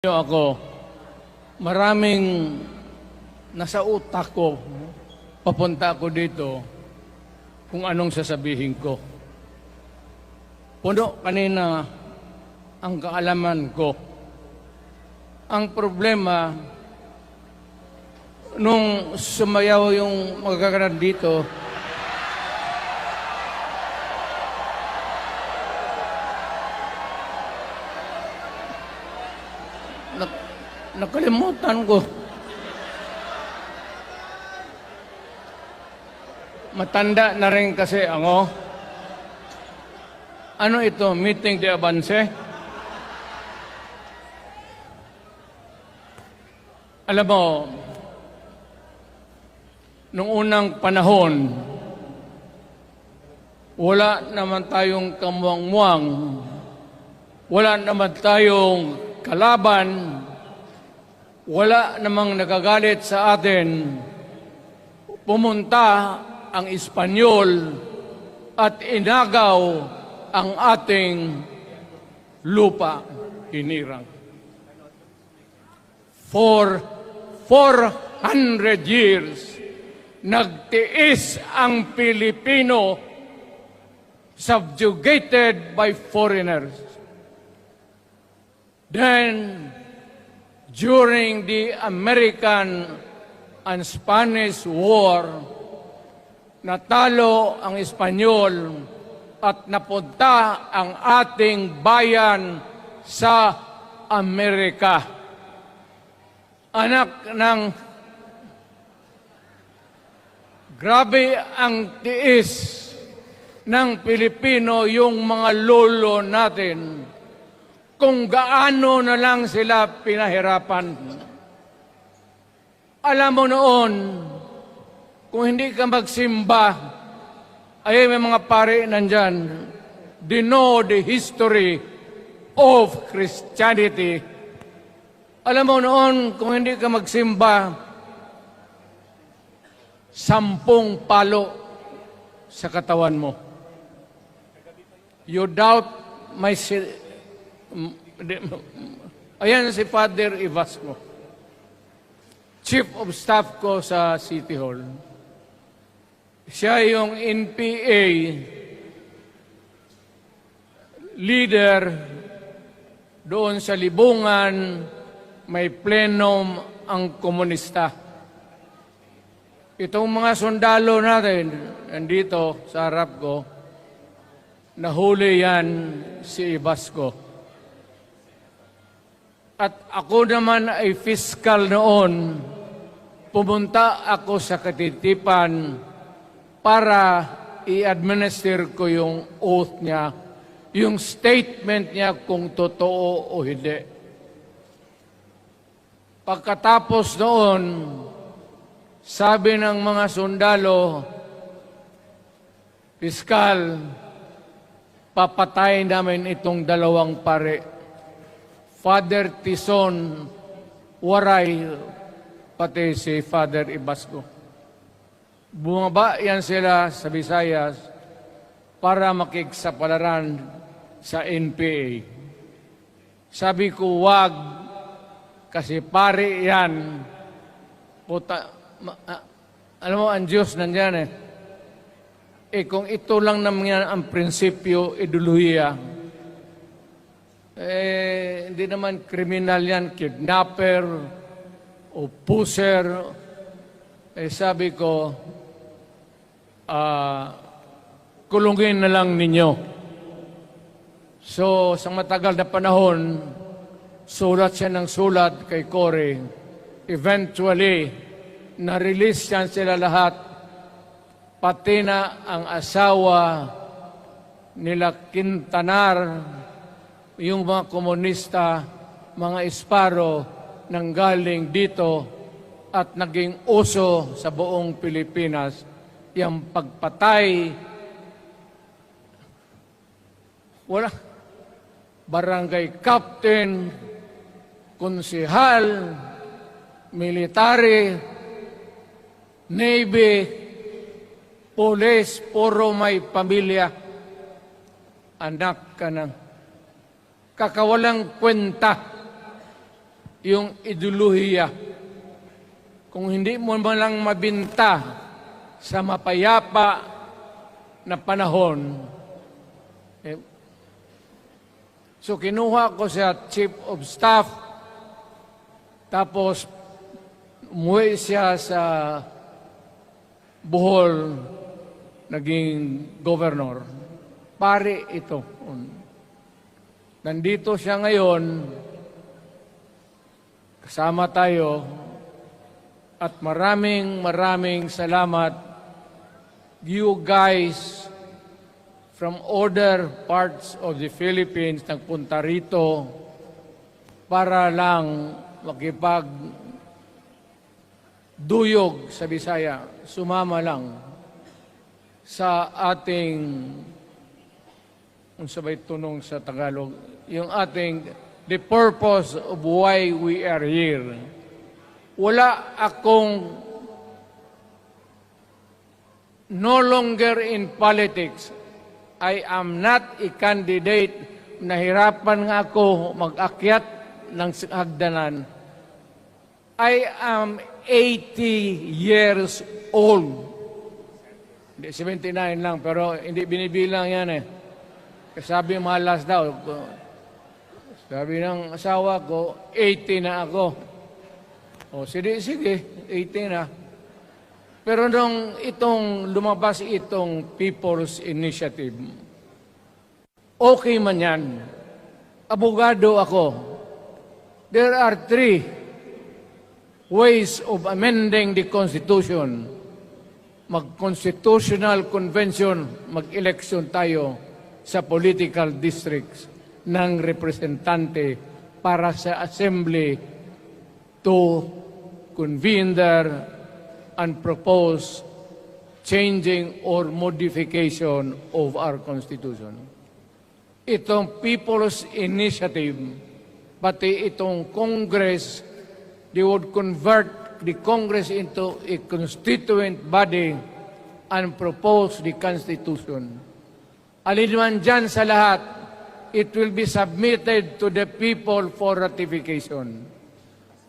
Ako, maraming nasa utak ko, papunta ako dito, kung anong sasabihin ko. Puno kanina ang kaalaman ko. Ang problema, nung sumayaw yung magkakaroon dito, nakalimutan ko. Matanda na rin kasi ako. Ano ito? Meeting de avance? Alam mo, nung unang panahon, wala naman tayong kamuang-muang, wala naman tayong kalaban, wala namang nagagalit sa atin. Pumunta ang Espanyol at inagaw ang ating lupa, hinirang. For 400 years, nagtiis ang Pilipino, subjugated by foreigners. Then, during the American and Spanish War, natalo ang Espanyol at napunta ang ating bayan sa Amerika. Anak ng grabe ang tiis ng Pilipino, yung mga lolo natin, kung gaano na lang sila pinahirapan. Alam mo noon, kung hindi ka magsimba, ay may mga pare nandyan, they know the history of Christianity. Alam mo noon, kung hindi ka magsimba, 10 palo sa katawan mo. You doubt my ayan si Father Ivasco, Chief of Staff ko sa City Hall. Siya yung NPA leader doon sa Libungan, may plenum ang komunista. Itong mga sundalo natin, nandito sa harap ko, nahuli yan si Ivasco. At ako naman ay fiscal noon, pumunta ako sa Katitipan para i-administer ko yung oath niya, yung statement niya kung totoo o hindi. Pagkatapos noon, sabi ng mga sundalo, Piskal, papatayin namin itong 2 pare. Father Tison Waray, pati si Father Ivasco. Bumaba yan sila sa Visayas para makigsapalaran sa NPA. Sabi ko, wag, kasi pare yan. Puta, alam mo, ang Diyos nandyan eh. Kung ito lang naman yan ang prinsipyo, ideolohiya, hindi naman kriminal yan, kidnapper o pusher. Sabi ko, kulungin na lang ninyo. So, sa matagal na panahon, sulat siya ng sulat kay Cory. Eventually, na-release yan sila lahat, pati na ang asawa nila Quintanar, yung mga komunista, mga Esparo, nanggaling dito at naging uso sa buong Pilipinas, yung pagpatay. Wala. Barangay captain, konsehal, military, navy, police, puro may pamilya. Anak ka ng kakawalang kwenta yung ideolohiya. Kung hindi mo man lang mabinta sa mapayapa na panahon, so kinuha ko sa Chief of Staff, tapos umuwi siya sa Bohol, naging governor. Pare ito. Nandito siya ngayon, kasama tayo, at maraming salamat. You guys from other parts of the Philippines nagpunta rito para lang makipagduyog sa Bisaya. Sumama lang sa ating, kung sabay tunong sa Tagalog, yung ating, the purpose of why we are here. Wala akong, no longer in politics. I am not a candidate. Nahirapan nga ako mag-akyat ng hagdanan. I am 80 years old. Hindi, 79 lang, pero hindi binibilang yan eh. Sabi malas daw. Sabi ng asawa ko, 80 na ako. O, sige, 80 na. Pero nung lumabas itong People's Initiative, okay man yan. Abogado ako. There are 3 ways of amending the Constitution. Mag-constitutional convention, mag-election tayo sa political districts ng representante para sa assembly to convene there and propose changing or modification of our Constitution. Itong People's Initiative, pati itong Congress, they would convert the Congress into a constituent body and propose the Constitution. Alinman dyan sa lahat, it will be submitted to the people for ratification.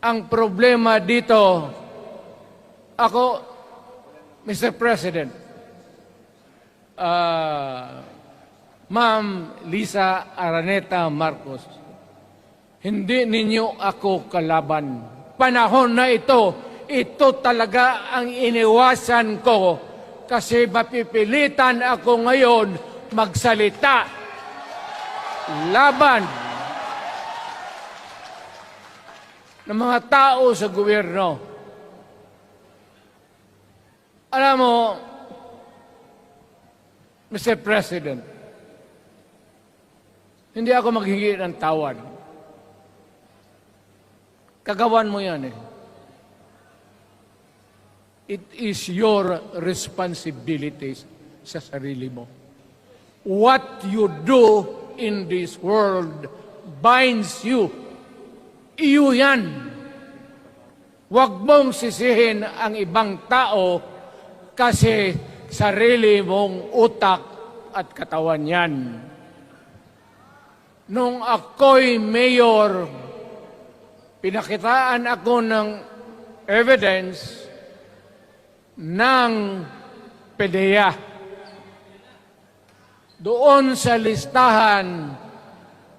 Ang problema dito, ako, Mr. President, Ma'am Lisa Araneta Marcos, hindi ninyo ako kalaban. Panahon na ito talaga ang iniwasan ko kasi mapipilitan ako ngayon magsalita laban ng mga tao sa gobyerno. Alam mo, Mr. President, hindi ako maghingi ng tawad. Kagawan mo yan eh. It is your responsibility sa sarili mo. What you do in this world binds you. Iyo yan. Huwag mong sisihin ang ibang tao kasi sarili mong utak at katawan yan. Nung ako'y mayor, pinakitaan ako ng evidence ng PDEA. Doon sa listahan,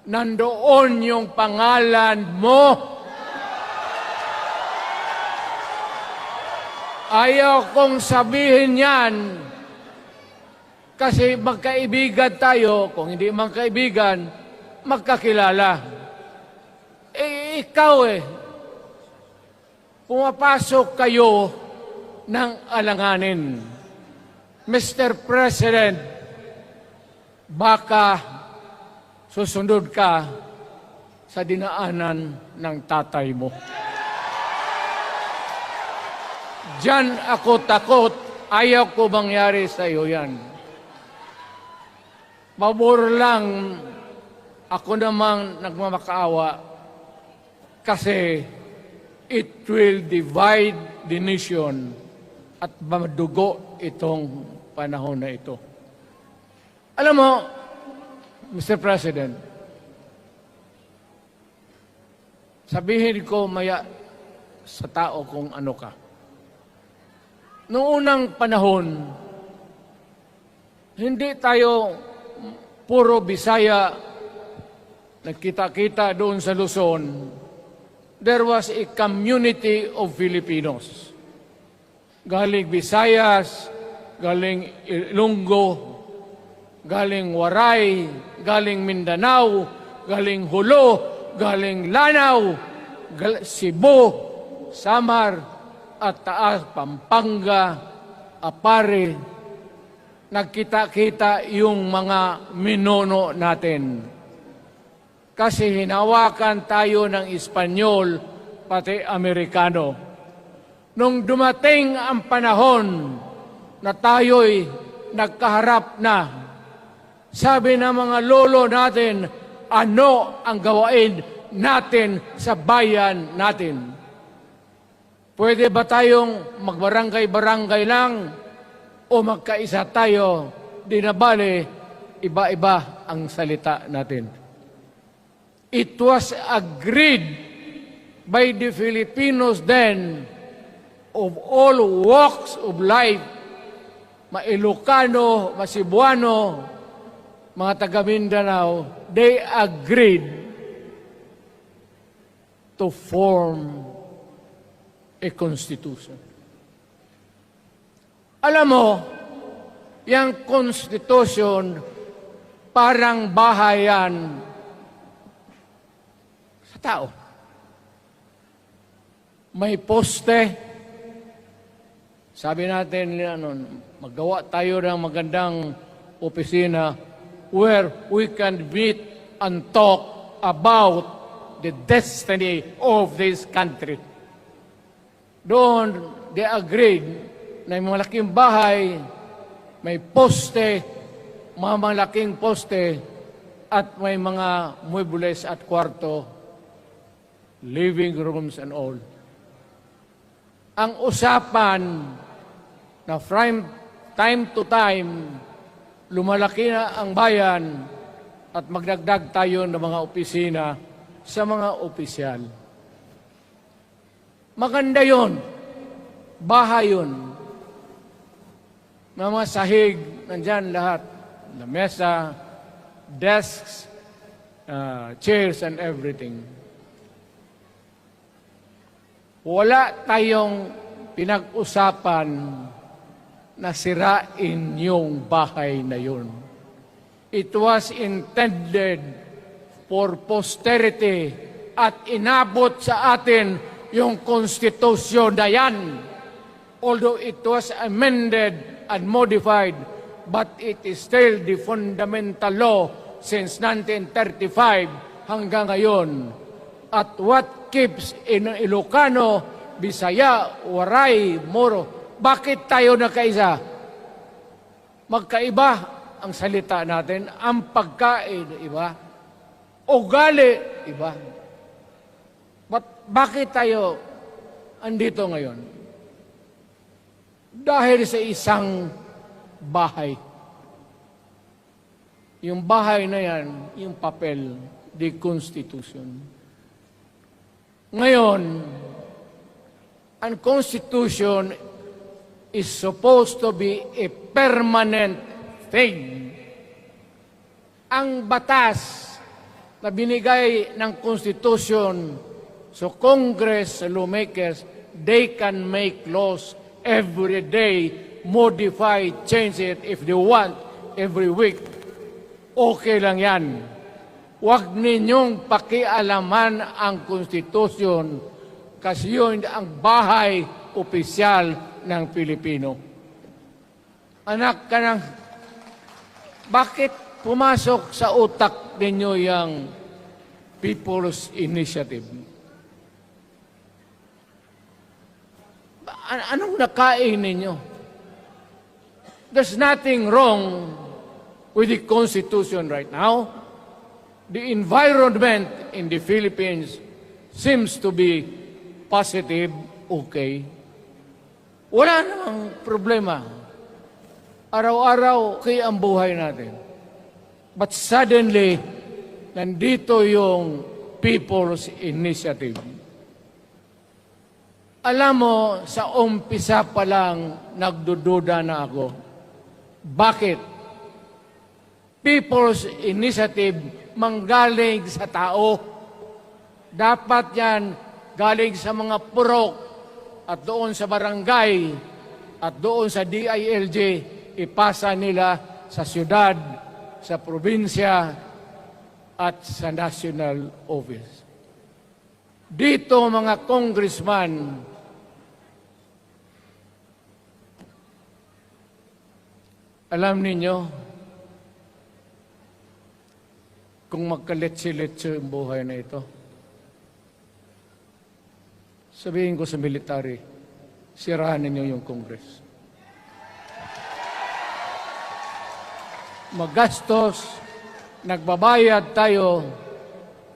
nandoon yung pangalan mo. Ayaw kong sabihin yan kasi magkaibigan tayo. Kung hindi magkaibigan, magkakilala. Ikaw pumapasok kayo ng alanganin. Mr. President, baka susunod ka sa dinaanan ng tatay mo. Diyan ako takot. Ayaw ko mangyari sa iyo yan. Pabor lang ako namang nagmamakaawa kasi it will divide the nation at madugo itong panahon na ito. Alam mo, Mr. President, sabihin ko maya sa tao kung ano ka. Noong unang panahon, hindi tayo puro Bisaya nagkita-kita doon sa Luzon. There was a community of Filipinos. Galing Visayas, galing Ilonggo, galing Waray, galing Mindanao, galing Hulo, galing Lanao, Cebu, Samar, at Taas, Pampanga, Apare. Nagkita-kita yung mga minono natin. Kasi hinawakan tayo ng Espanyol, pati Amerikano. Nung dumating ang panahon na tayo'y nagkaharap na, sabi ng mga lolo natin, ano ang gawain natin sa bayan natin? Pwede ba tayong magbarangay-barangay lang o magkaisa tayo? Di na bale, iba-iba ang salita natin. It was agreed by the Filipinos then of all walks of life, Ma-Ilocano, Ma-Cebuano, mga taga Mindanao, they agreed to form a constitution. Alam mo, yung constitution parang bahayan sa tao. May poste. Sabi natin, magawa tayo ng magandang opisina where we can meet and talk about the destiny of this country. Doon, they agreed na may malaking bahay, may poste, mga malaking poste, at may mga muebles at kwarto, living rooms and all. Ang usapan na from time to time, lumalaki na ang bayan at magdagdag tayo ng mga opisina sa mga opisyal. Maganda yun. Bahay yun. Mga sahig, nandyan lahat. Na mesa, desks, chairs and everything. Wala tayong pinag-usapan na sirain yung bahay na yun. It was intended for posterity at inabot sa atin yung konstitusyon na yan. Although it was amended and modified, but it is still the fundamental law since 1935 hanggang ngayon. At what keeps in Ilocano, Bisaya, Waray, Moro, bakit tayo nagkaisa? Magkaiba ang salita natin, ang pagkain, iba, ugali, iba. Bakit tayo andito ngayon? Dahil sa isang bahay. Yung bahay na yan, yung papel, the Constitution. Ngayon, ang Constitution is supposed to be a permanent thing. Ang batas na binigay ng Constitution so Congress, lawmakers, they can make laws every day, modify, change it if they want, every week. Okay lang yan. Huwag ninyong pakialaman ang Constitution kasi yun ang bahay opisyal ng Pilipino. Anak ka ng, bakit pumasok sa utak ninyo yung People's Initiative? Anong nakain ninyo? There's nothing wrong with the Constitution right now. The environment in the Philippines seems to be positive, okay. Wala namang problema. Araw-araw, okay ang buhay natin. But suddenly, nandito yung People's Initiative. Alam mo, sa umpisa pa lang, nagdududa na ako. Bakit? People's Initiative manggaling sa tao. Dapat yan galing sa mga purok at doon sa barangay at doon sa DILG, ipasa nila sa syudad, sa probinsya at sa national office. Dito mga congressman, alam ninyo, kung magkaletse-letse ang buhay na ito, sabihin ko sa military, sirahan ninyo yung Congress. Magastos, nagbabayad tayo,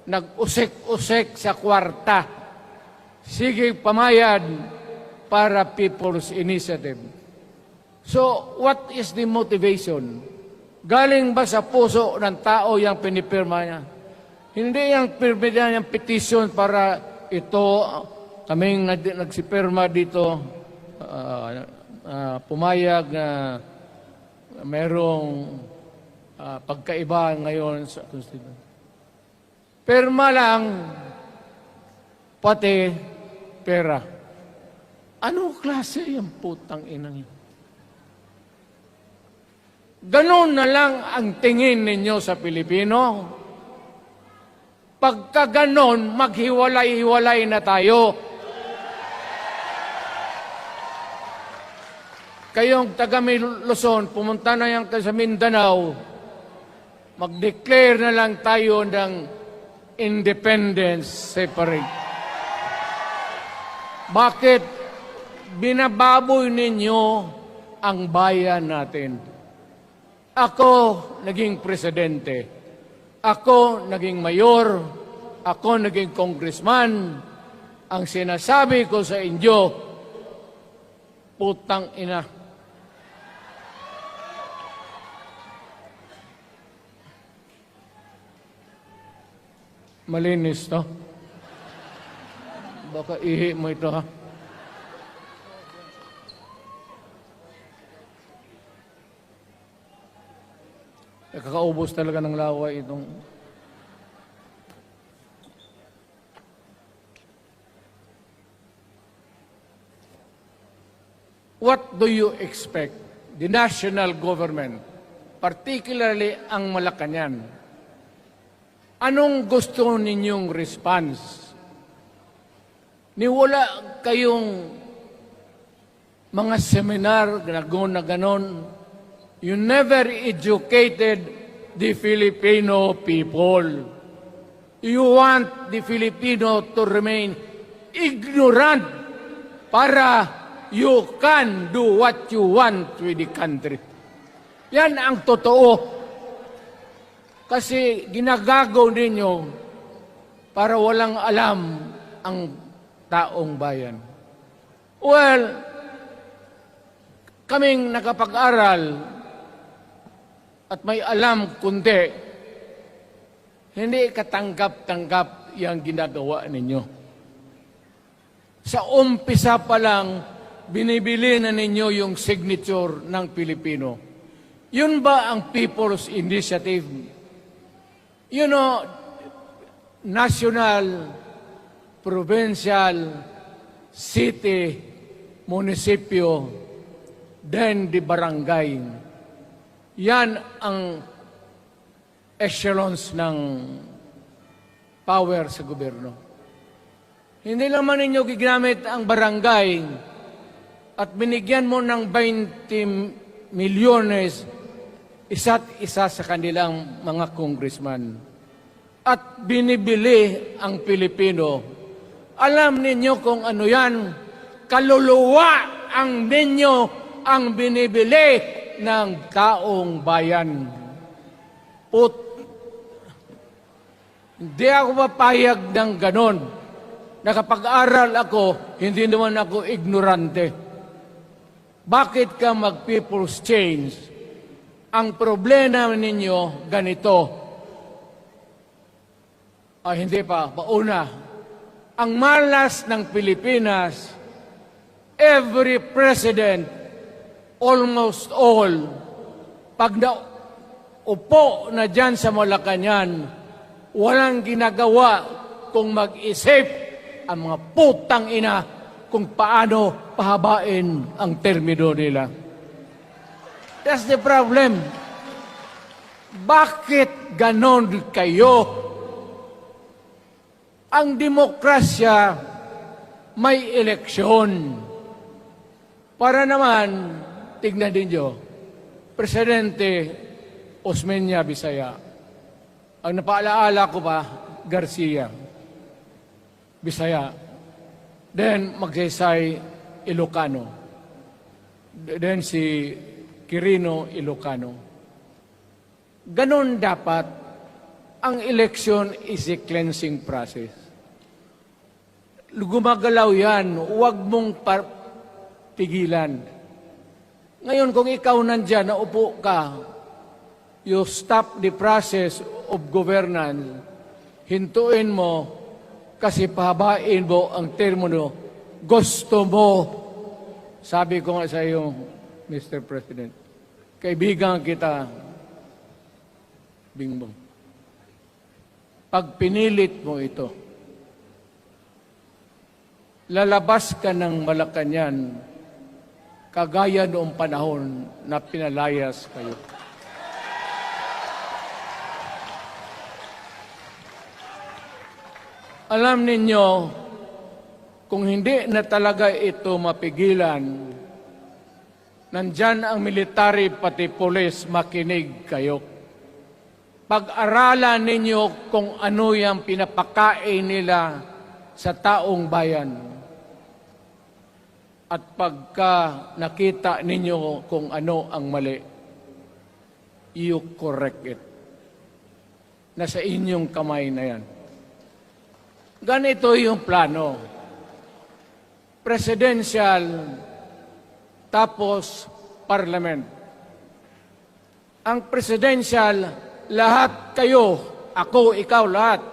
nag-usek-usek sa kwarta. Sige pamayad para People's Initiative. So, what is the motivation? Galing ba sa puso ng tao yung pinipirma niya? Hindi yung pirma niya yung petition para ito, kaming nagsipirma dito, pumayag na merong pagkaiba ngayon sa Constitution. Pirma lang, pati pera. Ano klase yung putang inang yun? Ganon na lang ang tingin ninyo sa Pilipino. Pagka ganon, maghiwalay-hiwalay na tayo. Kayong taga Luzon, pumunta na yan sa Mindanao, mag-declare na lang tayo ng independence separate. Bakit binababoy ninyo ang bayan natin? Ako naging presidente. Ako naging mayor. Ako naging congressman. Ang sinasabi ko sa inyo, putang ina. Malinis to. Baka ihi mo ito ha. Kakaubos talaga ng laway itong... What do you expect the national government, particularly ang Malacanang? Anong gusto ninyong response? Niwala kayong mga seminar na ganon. You never educated the Filipino people. You want the Filipino to remain ignorant para you can do what you want with the country. Yan ang totoo. Kasi ginagago ninyo para walang alam ang taong bayan. Well, kaming nakapag-aral at may alam kundi, hindi katanggap-tanggap yung ginagawa ninyo. Sa umpisa pa lang, binibili na ninyo yung signature ng Pilipino. Yun ba ang People's Initiative? You know, national, provincial, city, munisipyo, then the barangay. Yan ang echelons ng power sa gobyerno. Hindi naman ninyo gigamit ang barangay at binigyan mo ng 20 milyones isa't isa sa kanilang mga congressman. At binibili ang Pilipino. Alam ninyo kung ano yan? Kaluluwa ang ninyo ang binibili ng taong bayan. Hindi ako mapayag ng ganon. Nakapag-aral ako, hindi naman ako ignorante. Bakit ka mag-people's change? Ang problema ninyo, ganito. Hindi pa, pauna. Ang malas ng Pilipinas, every president, almost all, pag naupo na dyan sa Malacanang, walang ginagawa kung mag-isip ang mga putang ina kung paano pahabain ang termino nila. That's the problem. Bakit ganon kayo? Ang demokrasya may eleksyon. Para naman, tignan ninyo, Presidente Osmeña Bisaya. Ang napaalaala ko pa, Garcia Bisaya. Then Magsaysay Ilocano. Then si Quirino Ilocano. Ganon dapat. Ang eleksyon is a cleansing process. Gumagalaw yan, huwag mong tigilan. Ngayon, kung ikaw nandyan, naupo ka, you stop the process of governance, hintuin mo, kasi pahabain mo ang termino, gusto mo. Sabi ko nga sa iyo, Mr. President, kaibigan kita, Bingbong. Pag pinilit mo ito, lalabas ka ng Malacanang kagaya noong panahon na pinalayas kayo. Alam ninyo, kung hindi na talaga ito mapigilan, nandyan ang military pati pulis, makinig kayo. Pag-aralan ninyo kung ano yung pinapakain nila sa taong bayan. At pagka nakita ninyo kung ano ang mali, you correct it. Nasa inyong kamay na yan. Ganito yung plano. Presidential, tapos parliament. Ang presidential, lahat kayo, ako, ikaw, lahat,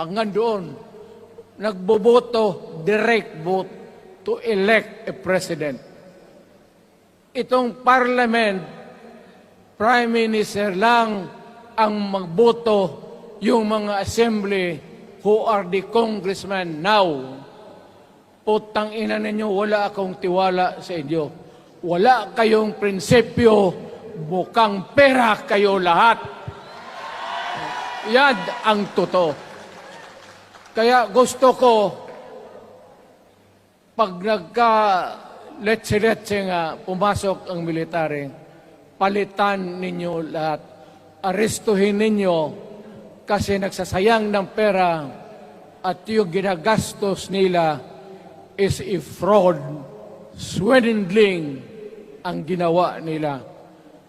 hanggang doon, nagboboto, direct vote to elect a president. Itong parliament, prime minister lang ang magboto, yung mga assembly who are the congressmen now. Putang ina ninyo, wala akong tiwala sa inyo. Wala kayong prinsipyo, bukang pera kayo lahat. Yan ang totoo. Kaya gusto ko, pag nagka-letse-letse nga pumasok ang military, palitan ninyo lahat. Arestuhin ninyo kasi nagsasayang ng pera at yung ginagastos nila is a fraud, swindling ang ginawa nila.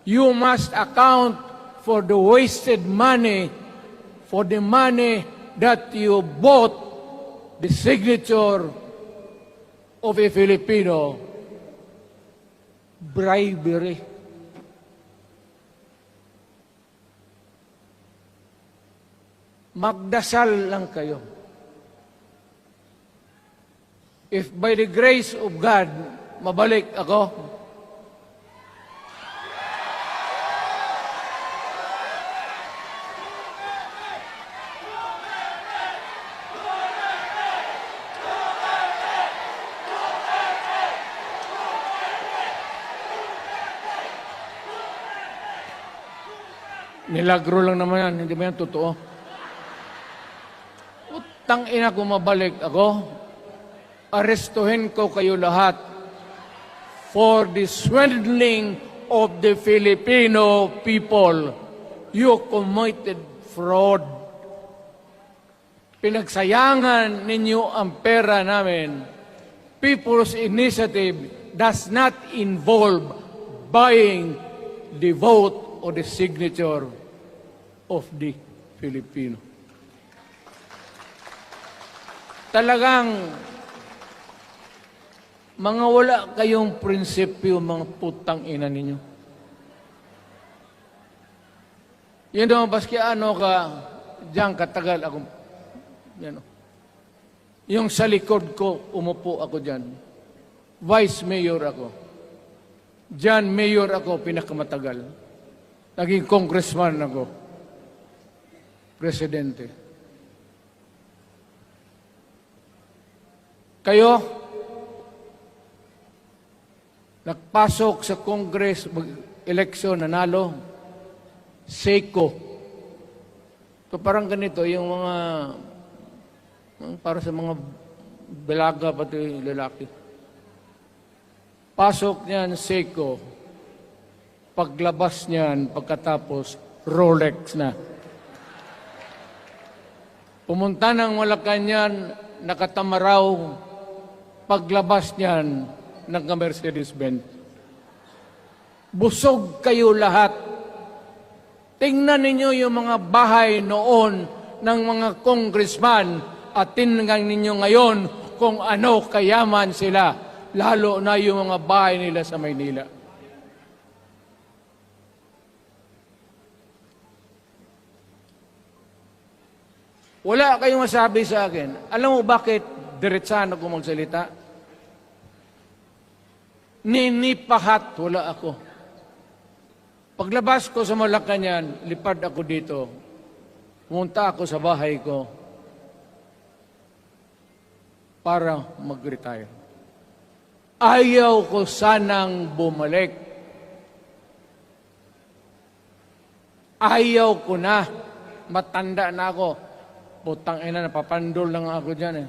You must account for the wasted money, for the money that you bought the signature of a Filipino. Bribery. Magdasal lang kayo. If by the grace of God, mabalik ako, nilagro lang naman yan, hindi ba yan totoo? Utang ina kung mabalik ako, arestuhin ko kayo lahat for the swindling of the Filipino people. You committed fraud. Pinagsayangan ninyo ang pera namin. People's Initiative does not involve buying the vote or the signature of the Filipino. Talagang mga wala kayong prinsipyo, mga putang ina ninyo. Yun naman, baski ano ka, diyan katagal akong Yan, oh. Yung sa likod ko, umupo ako dyan. Vice Mayor ako. Diyan, Mayor ako, pinakamatagal. Naging congressman ako. Presidente. Kayo, nagpasok sa Congress, eleksyon, nanalo, SECO. So parang ganito, yung mga, para sa mga balaga, pati lalaki. Pasok niyan, SECO. Paglabas niyan, pagkatapos, Rolex na. Pumunta ng Malacanang, nakatamaraw, paglabas niyan, nagka-Mercedes-Benz. Busog kayo lahat. Tingnan ninyo yung mga bahay noon ng mga congressman at tingnan ninyo ngayon kung ano kayaman sila, lalo na yung mga bahay nila sa Maynila. Wala kayong masabi sa akin. Alam mo bakit diretsahan ako magsalita? Ninipahat, wala ako. Paglabas ko sa Malacanang, lipad ako dito. Pumunta ako sa bahay ko para mag-retire. Ayaw ko sanang bumalik. Ayaw ko na. Matanda na ako. Putang ina, napapandol lang ako dyan eh.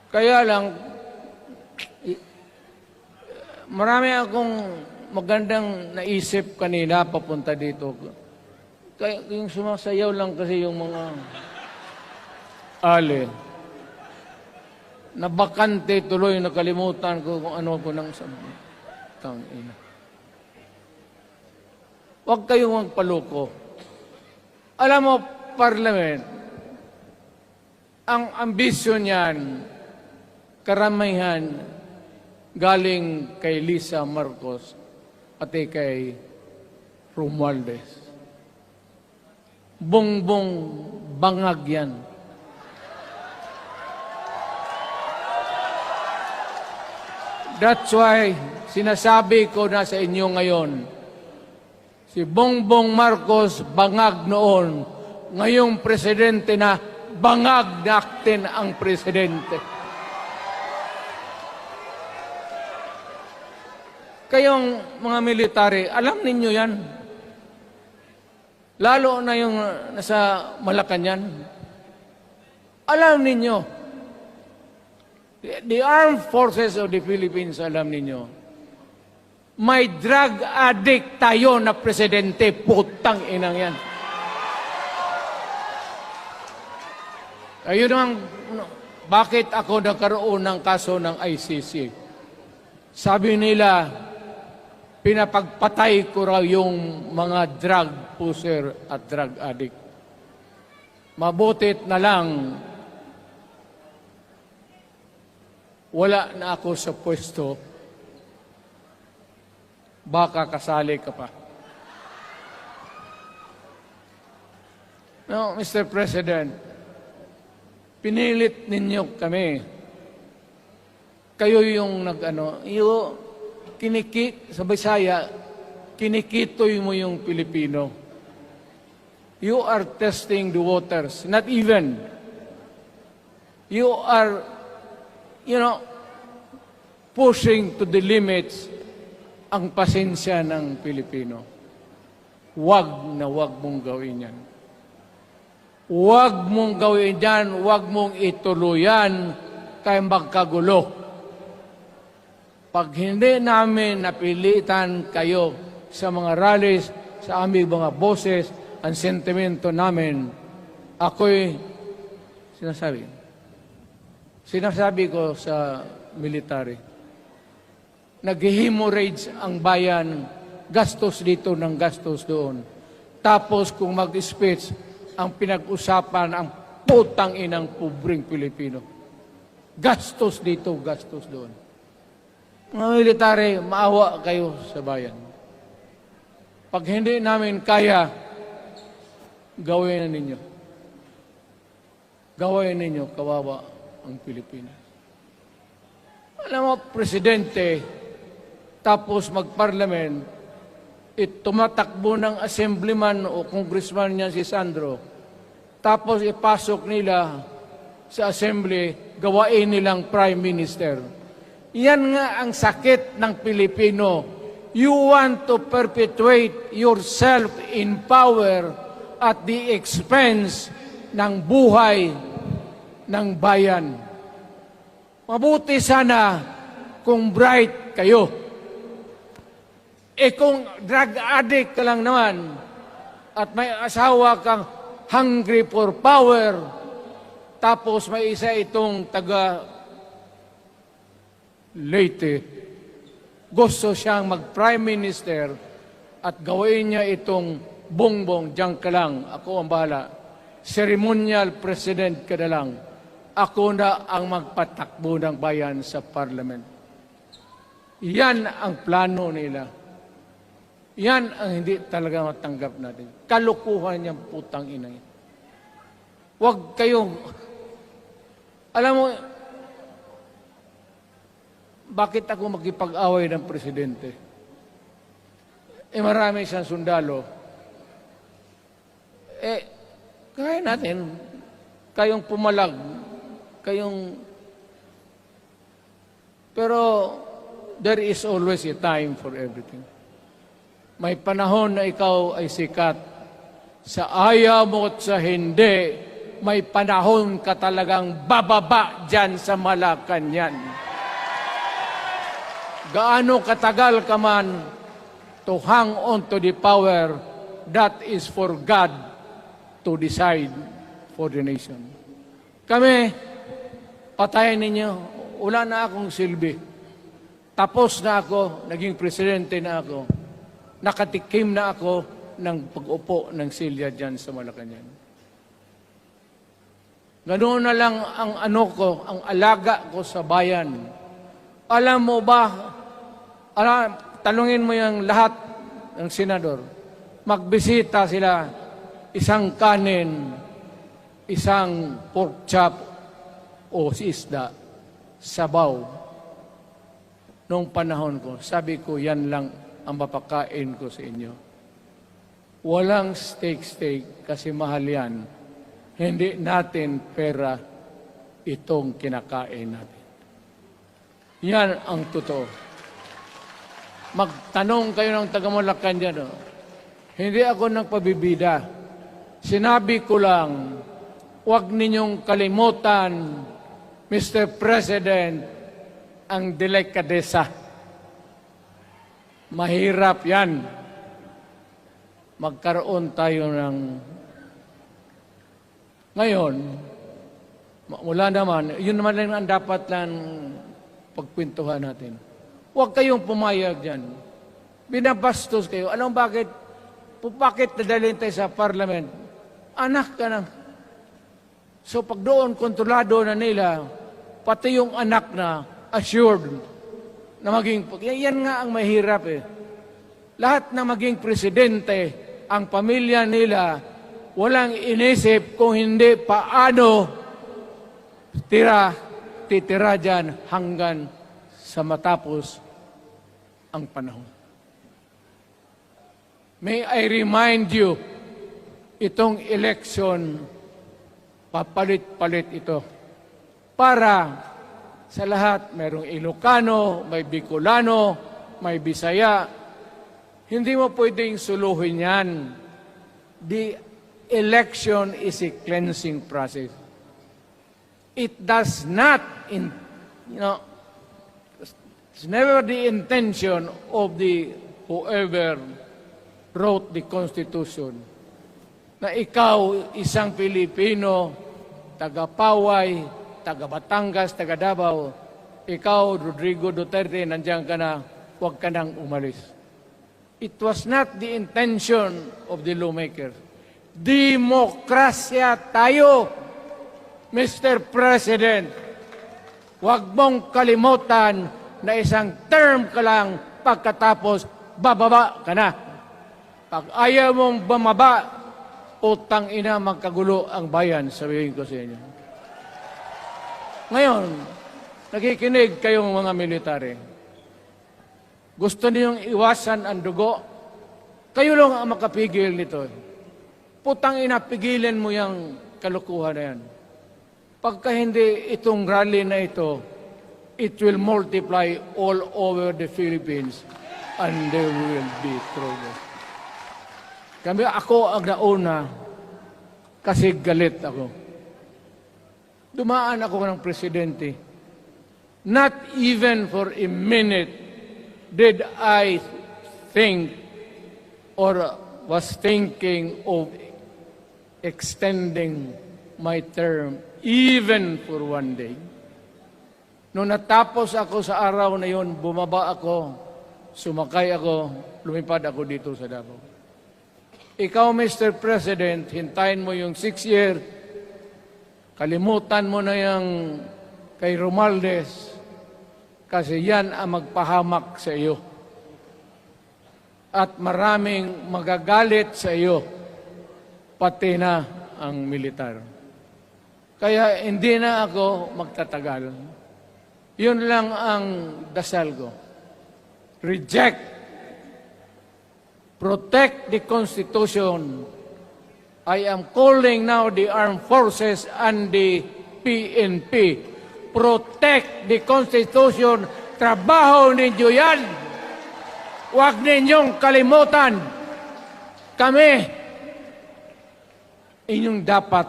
Kaya lang, marami akong magandang naisip kanina papunta dito. Kaya yung sumasayaw lang kasi yung mga ali. Nabakante tuloy, nakalimutan ko kung ano ko nang sabi. Tangina. Huwag kayong magpaloko. Alam mo, Parliament, ang ambisyon niyan, karamihan, galing kay Lisa Marcos at kay Romualdez. Bongbong bangag yan. That's why sinasabi ko na sa inyo ngayon, si Bongbong Marcos bangag noon, ngayong presidente na, bangag natin ang presidente. Kayong mga military, alam ninyo yan. Lalo na yung nasa Malacanang. Alam ninyo. The Armed Forces of the Philippines, alam ninyo. May drug addict tayo na presidente, putang inang yan. Ayun ang, bakit ako nagkaroon ng kaso ng ICC? Sabi nila, pinapagpatay ko raw yung mga drug pusher at drug addict. Mabutit na lang, wala na ako sa pwesto, baka kasali ka pa. No, Mr. President, pinilit ninyo kami. Kayo yung sa Bisaya, kinikitoy mo yung Pilipino. You are testing the waters. Not even. You are, pushing to the limits ang pasensya ng Pilipino. Wag na wag mong gawin yan. Huwag mong gawin yan, huwag mong ituluyan kay magkagulo. Pag hindi namin napilitan kayo sa mga rallies, sa aming mga boses, ang sentimento namin, ako'y sinasabi ko sa military, nag-hemorrhage ang bayan, gastos dito ng gastos doon. Tapos kung mag-speech, ang pinag-usapan ang putang inang pobreng Pilipino. Gastos dito, gastos doon. Mga military, maawa kayo sa bayan. Pag hindi namin kaya, gawin na ninyo. Gawin ninyo, kawawa ang Pilipinas. Alam mo, Presidente, tapos mag-parliament, tumatakbo ng assemblyman o congressman niya si Sandro, tapos ipasok nila sa assembly, gawain nilang prime minister. Yan nga ang sakit ng Pilipino. You want to perpetuate yourself in power at the expense ng buhay ng bayan. Mabuti sana kung bright kayo. Kung drug addict ka lang naman at may asawa kang hungry for power, tapos may isa itong taga Leyte, gusto siyang mag-prime minister at gawin niya itong bongbong, diyan ka lang, ako ang bahala. Ceremonial president ka na lang. Ako na ang magpatakbo ng bayan sa parliament. Yan ang plano nila. Yan ang hindi talaga matanggap natin. Kalukuhan niyang putang ina. Huwag kayong, alam mo, bakit ako magkipag-away ng presidente? Marami siyang sundalo. Kaya natin, kayong pumalag, pero there is always a time for everything. May panahon na ikaw ay sikat. Sa ayaw mo at sa hindi, may panahon ka talagang bababa dyan sa Malacanang. Gaano katagal ka man to hang on to the power, that is for God to decide for the nation. Kami, patayin ninyo, wala na akong silbi. Tapos na ako, naging presidente na ako. Nakatikim na ako ng pag-upo ng silya dyan sa Malacanang. Ganoon na lang ang ang alaga ko sa bayan. Alam mo ba, talungin mo yung lahat ng senador. Magbisita sila, isang kanin, isang pork chop o isda, sabaw. Noong panahon ko, sabi ko, yan lang ang mapakain ko sa inyo. Walang steak kasi mahal yan. Hindi natin pera itong kinakain natin. Yan ang totoo. Magtanong kayo ng taga-Malacan dyan. Oh. Hindi ako nagpabibida. Sinabi ko lang, huwag ninyong kalimutan, Mr. President, ang delikadesa. Mahirap yan. Magkaroon tayo ng... Ngayon, mula naman, yun naman lang ang dapat lang pagpintuhan natin. Huwag kayong pumayag dyan. Binabastos kayo. Alam bakit? Bakit nadalhin tayo sa parliament? Anak ka na. So pag doon, kontrolado na nila, pati yung anak na assured na maging... Yan nga ang mahirap eh. Lahat na maging presidente, ang pamilya nila, walang inisip kung hindi paano titira dyan hanggang sa matapos ang panahon. May I remind you, itong election, papalit-palit ito. Para sa lahat, mayroong Ilocano, may Bicolano, may Bisaya. Hindi mo pwedeng suluhin yan. The election is a cleansing process. It does not, it's never the intention of the whoever wrote the Constitution na ikaw, isang Pilipino, taga-Paway, taga-Batangas, taga-Davao, ikaw, Rodrigo Duterte, nandiyan ka na, huwag ka nang umalis. It was not the intention of the lawmakers. Demokrasya tayo, Mr. President. Huwag mong kalimutan na isang term ka lang pagkatapos bababa ka na. Pag ayaw mong bumaba, utang ina magkagulo ang bayan, sabihin ko sa inyo. Ngayon, nakikinig kayong mga military. Gusto niyong iwasan ang dugo? Kayo lang ang makapigil nito. Putang ina, pigilan mo yung kalukuhan na yan. Pagka hindi itong rally na ito, it will multiply all over the Philippines and there will be trouble. Kami, ako ang nauna kasi galit ako. Dumaan ako ng presidente. Not even for a minute did I think or was thinking of extending my term even for one day. Nung natapos ako sa araw na yon, bumaba ako, sumakay ako, lumipad ako dito sa Davao. Ikaw, Mr. President, hintayin mo yung 6 year, kalimutan mo na yung kay Romualdez, kasi yan ang magpahamak sa iyo. At maraming magagalit sa iyo, pati na ang militar. Kaya hindi na ako magtatagal. Yun lang ang dasal ko. Reject. Protect the Constitution. I am calling now the armed forces and the PNP. Protect the Constitution. Trabaho ninyo yan. Huwag ninyong kalimutan. Kami, inyong dapat,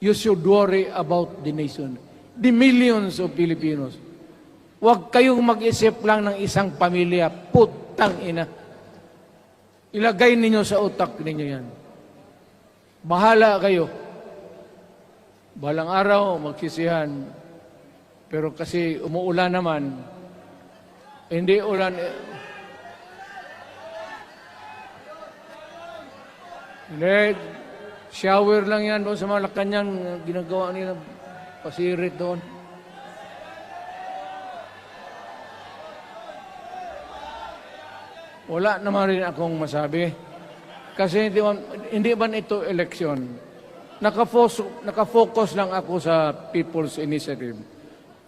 you should worry about the nation. The millions of Filipinos. Huwag kayong mag-isip lang ng isang pamilya. Putang ina. Ilagay ninyo sa utak ninyo yan. Bahala kayo. Balang araw, magsisihan. Pero kasi umuulan naman, hindi ulan. Hindi, shower lang yan doon sa Malacanang, ginagawa nila, pasirit doon. Wala naman rin akong masabi. Kasi hindi man ito eleksyon. Nakafocus lang ako sa People's Initiative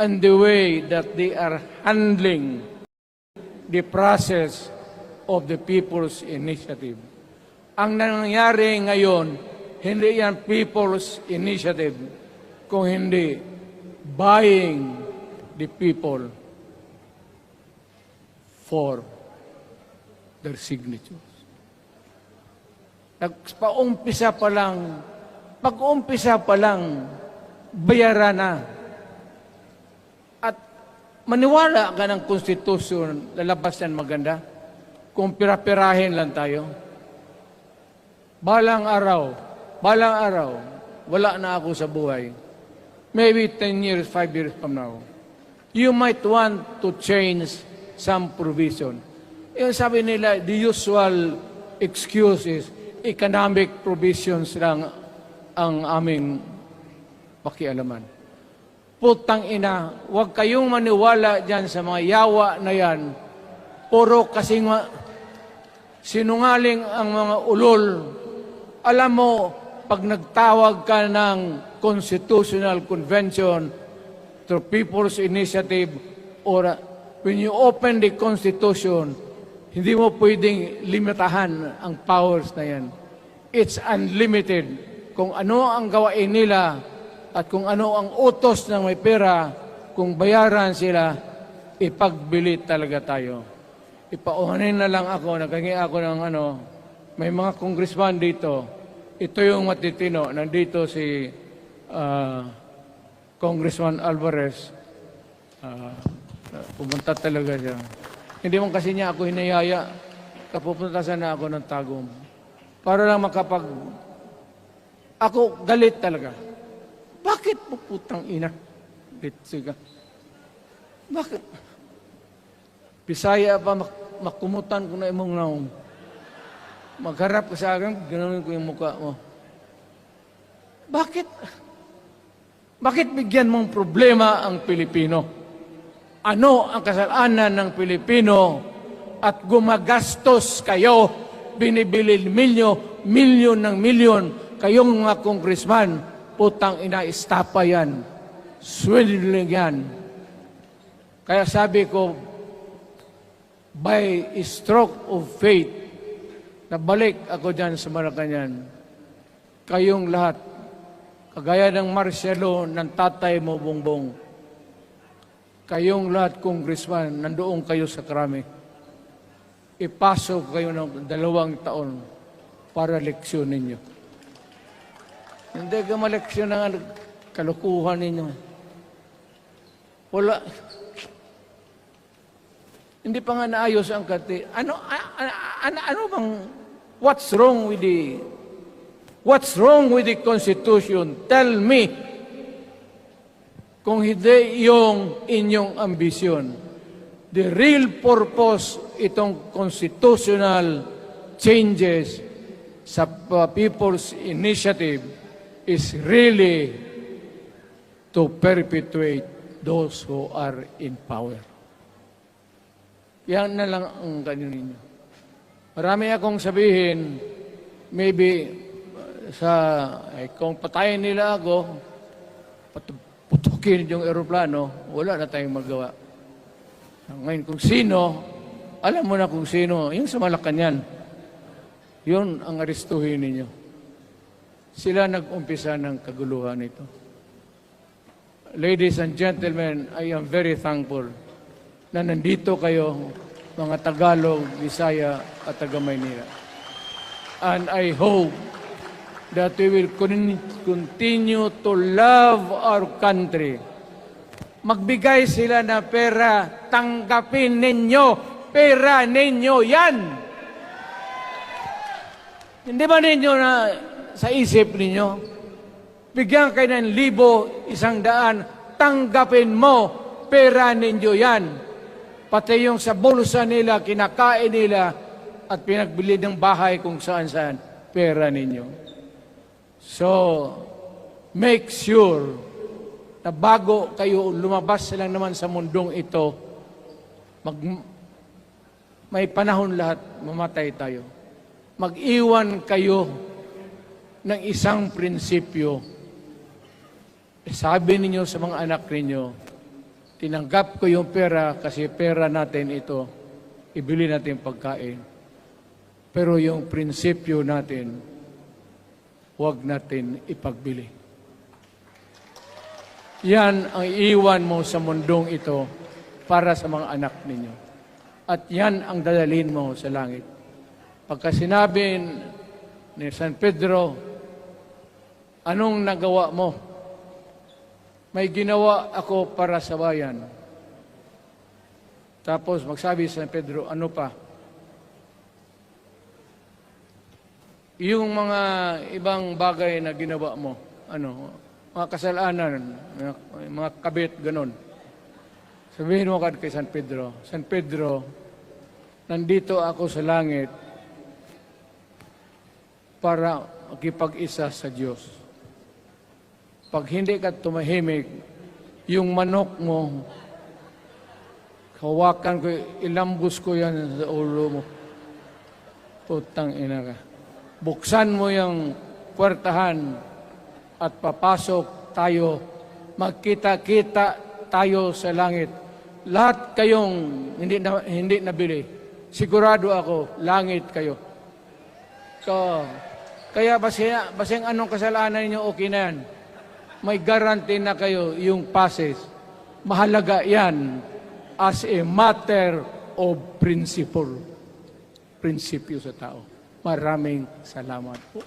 and the way that they are handling the process of the People's Initiative. Ang nangyayari ngayon, hindi yan People's Initiative, kung hindi buying the people for their signatures. Pag-umpisa pa lang, bayaran na. At maniwala ka ng konstitusyon, lalabas yan maganda. Kung pira-pirahin lang tayo. Balang araw, wala na ako sa buhay. Maybe 10 years, 5 years from now. You might want to change some provision. Yung sabi nila, the usual excuse is economic provisions lang ang aming pakialaman. Putang ina, huwag kayong maniwala dyan sa mga yawa na yan. Puro kasing sinungaling ang mga ulol. Alam mo, pag nagtawag ka ng Constitutional Convention through People's Initiative or when you open the Constitution, hindi mo pwedeng limitahan ang powers na yan. It's unlimited. Kung ano ang gawain nila at kung ano ang utos ng may pera, kung bayaran sila, ipagbili talaga tayo. Ipauhanin na lang ako, nagkangi ako ng may mga congressman dito. Ito yung matitino. Nandito si Congressman Alvarez. Pumunta talaga siya. Hindi mo kasi niya ako hinayaya. Kapupunta sana ako ng Tagum. Para lang ako galit talaga. Bakit po putang ina? Bitsiga. Bakit? Bisaya pa makumutan ko na imong naong. Magharap ka sa akin, ganoon ko yung mukha mo. Bakit? Bakit bigyan mong problema ang Pilipino? Ano ang kasalanan ng Pilipino at gumagastos kayo, binibili milyon ng milyon, kayong mga congressman, putang ina, istapa yan. swindling yan. Kaya sabi ko, by a stroke of faith, nabalik ako dyan sa Malacanang, kayong lahat, kagaya ng Marcelo, ng tatay mo, Bongbong, kayong lahat, congressman, nandoon kayo sa Krami. Ipasok kayo ng 2 taon para leksyon ninyo. Hindi ka maleksyon ng kalukuhan ninyo. Wala. Hindi pa nga naayos ang kati. Ano bang, what's wrong with the Constitution? Tell me. Kung hindi yung inyong ambisyon. The real purpose itong constitutional changes sa People's Initiative is really to perpetuate those who are in power. Yan na lang ang ganyan ninyo. Marami akong sabihin, maybe kung patayin nila ako, putukin yung eroplano, wala na tayong magawa. Ngayon, kung sino, alam mo na kung sino, yung sa Malacanang, yun ang aristuhin ninyo. Sila nag-umpisa ng kaguluhan ito. Ladies and gentlemen, I am very thankful na nandito kayo, mga Tagalog, Bisaya at taga-Maynila. And I hope that we will continue to love our country. Magbigay sila na pera, tanggapin ninyo, pera ninyo yan. Hindi ba ninyo na sa isip ninyo, bigyan kayo ng 1,000, 100, tanggapin mo, pera ninyo yan. Pati yung sa bulsa nila, kinakain nila, at pinagbili ng bahay kung saan-saan, pera ninyo. So, make sure na bago kayo lumabas lang naman sa mundong ito, may panahon lahat, mamatay tayo. Mag-iwan kayo ng isang prinsipyo. Sabi ninyo sa mga anak ninyo, tinanggap ko yung pera kasi pera natin ito, ibili natin pagkain. Pero yung prinsipyo natin, huwag natin ipagbili. Yan ang iiwan mo sa mundong ito para sa mga anak ninyo. At yan ang dadalhin mo sa langit. Pagka sinabi ni San Pedro, anong nagawa mo? May ginawa ako para sa bayan. Tapos magsabi si San Pedro, ano pa? Yung mga ibang bagay na ginawa mo, mga kasalanan, mga kabit, ganon. Sabihin mo kay San Pedro, nandito ako sa langit para makipag-isa sa Diyos. Pag hindi ka tumahimik, yung manok mo, hawakan ko, ilambos ko yan sa ulo mo. Putang ina ka. Buksan mo yung puwertahan at papasok tayo, magkita-kita tayo sa langit. Lahat kayong hindi nabili, sigurado ako, langit kayo. So, kaya basing anong kasalanan niyo, okay na yan. May guarantee na kayo yung passes. Mahalaga yan as a matter of principle. Prinsipyo sa tao. Maraming salamat po.